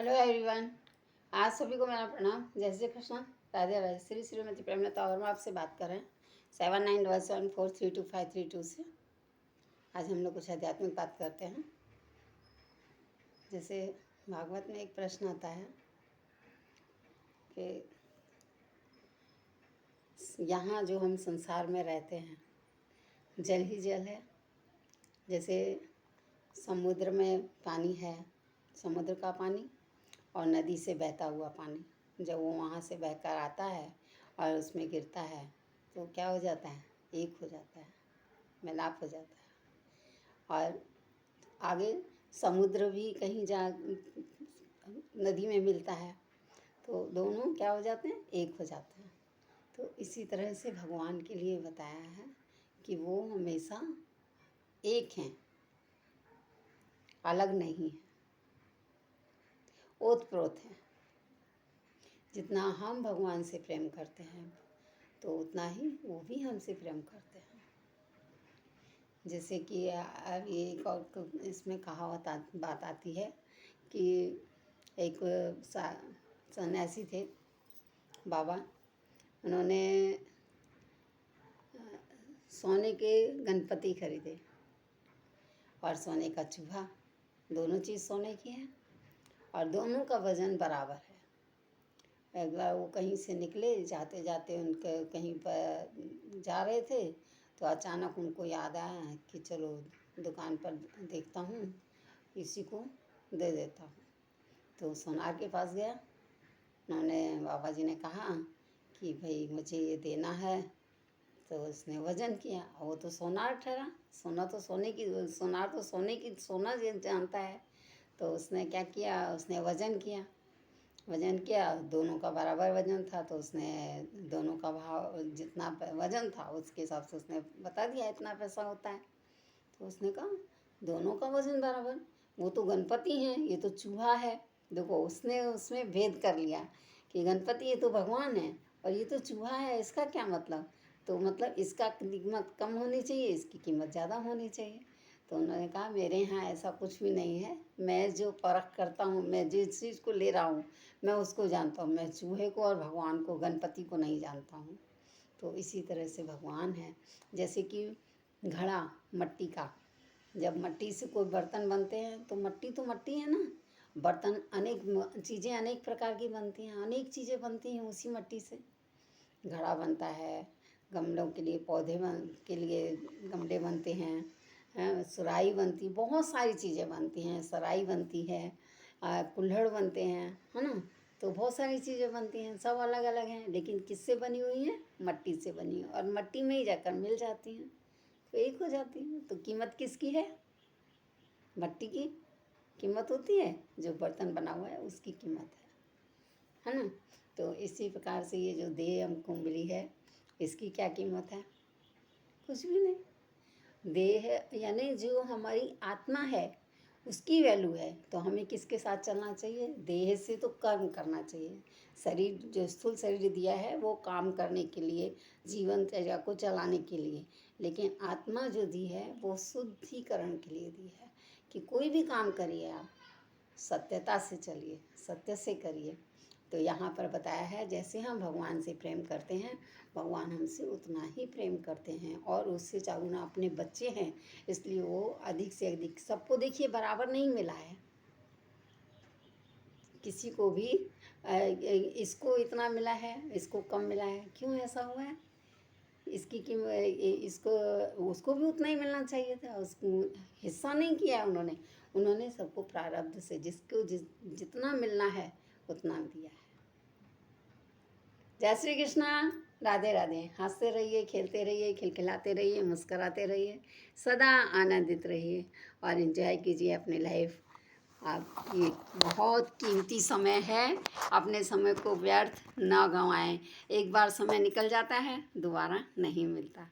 Hello everyone. आज सभी को मेरा प्रणाम। जय श्री कृष्ण, राधे राधे। श्री श्रीमती प्रेमलता और मैं आपसे बात कर रहे हैं 7917432532 से। आज हम लोग कुछ आध्यात्मिक बात करते हैं। जैसे भागवत में एक प्रश्न आता है कि यहाँ जो हम संसार में रहते हैं जल ही जल है। जैसे समुद्र में पानी है, समुद्र का पानी और नदी से बहता हुआ पानी, जब वो वहाँ से बहकर आता है और उसमें गिरता है तो क्या हो जाता है? एक हो जाता है, मिलाप हो जाता है। और आगे समुद्र भी कहीं जा नदी में मिलता है तो दोनों क्या हो जाते हैं? एक हो जाते हैं। तो इसी तरह से भगवान के लिए बताया है कि वो हमेशा एक हैं, अलग नहीं है, ओतप्रोत है। जितना हम भगवान से प्रेम करते हैं तो उतना ही वो भी हमसे प्रेम करते हैं। जैसे कि अब एक और इसमें कहावत बात आती है कि एक सन्यासी थे बाबा, उन्होंने सोने के गणपति खरीदे और सोने का चूहा, दोनों चीज़ सोने की है और दोनों का वज़न बराबर है। एक बार वो कहीं से निकले, जाते जाते उनके कहीं पर जा रहे थे तो अचानक उनको याद आया कि चलो दुकान पर देखता हूँ, इसी को दे देता हूँ। तो सोनार के पास गया। उन्होंने बाबा जी ने कहा कि भाई मुझे ये देना है। तो उसने वज़न किया, वो तो सोनार ठहरा। सोना तो सोने की, सोनार तो सोने की, सोना जानता है। तो उसने क्या किया, उसने वज़न किया, दोनों का बराबर वज़न था। तो उसने दोनों का भाव, जितना वज़न था उसके हिसाब से उसने बता दिया इतना पैसा होता है। तो उसने कहा दोनों का वज़न बराबर, वो तो गणपति हैं, ये तो चूहा है। देखो उसने उसमें भेद कर लिया कि गणपति ये तो भगवान है और ये तो चूहा है, इसका क्या मतलब? तो मतलब इसका कीमत कम होनी चाहिए, इसकी कीमत ज़्यादा होनी चाहिए। तो उन्होंने कहा मेरे यहाँ ऐसा कुछ भी नहीं है, मैं जो परख करता हूँ, मैं जिस चीज़ को ले रहा हूँ मैं उसको जानता हूँ। मैं चूहे को और भगवान को, गणपति को नहीं जानता हूँ। तो इसी तरह से भगवान है। जैसे कि घड़ा मट्टी का, जब मट्टी से कोई बर्तन बनते हैं तो मट्टी है ना। बर्तन अनेक चीज़ें अनेक प्रकार की बनती हैं, अनेक चीज़ें बनती हैं उसी मट्टी से। घड़ा बनता है, गमलों के लिए पौधे के लिए गमले बनते हैं, सुराही बनती, बहुत सारी चीज़ें बनती हैं, सराई बनती है, कुल्हड़ बनते हैं, है ना। तो बहुत सारी चीज़ें बनती हैं, सब अलग अलग हैं, लेकिन किससे बनी हुई हैं? मट्टी से बनी है और मट्टी में ही जाकर मिल जाती हैं तो एक हो जाती हैं। तो कीमत किसकी है? मट्टी की कीमत होती है, जो बर्तन बना हुआ है उसकी कीमत है ना। तो इसी प्रकार से ये जो देह हमको मिली है इसकी क्या कीमत है? कुछ भी नहीं। देह यानी जो हमारी आत्मा है उसकी वैल्यू है। तो हमें किसके साथ चलना चाहिए? देह से तो कर्म करना चाहिए। शरीर जो स्थूल शरीर दिया है वो काम करने के लिए, जीवन चर्या को चलाने के लिए, लेकिन आत्मा जो दी है वो शुद्धिकरण के लिए दी है कि कोई भी काम करिए आप सत्यता से चलिए, सत्य से करिए। तो यहाँ पर बताया है जैसे हम भगवान से प्रेम करते हैं भगवान हमसे उतना ही प्रेम करते हैं और उससे चाहूना अपने बच्चे हैं, इसलिए वो अधिक से अधिक, सबको देखिए बराबर नहीं मिला है। किसी को भी इसको इतना मिला है, इसको कम मिला है। क्यों ऐसा हुआ है? इसकी इसको उसको भी उतना ही मिलना चाहिए था, उसको हिस्सा नहीं किया उन्होंने सबको प्रारब्ध से जिसको जितना मिलना है उतना दिया है। जय श्री कृष्णा, राधे राधे। हंसते रहिए, खेलते रहिए, खिलखिलाते रहिए, मुस्कराते रहिए, सदा आनंदित रहिए और एंजॉय कीजिए अपनी लाइफ। आप ये बहुत कीमती समय है, अपने समय को व्यर्थ ना गंवाएं। एक बार समय निकल जाता है, दोबारा नहीं मिलता।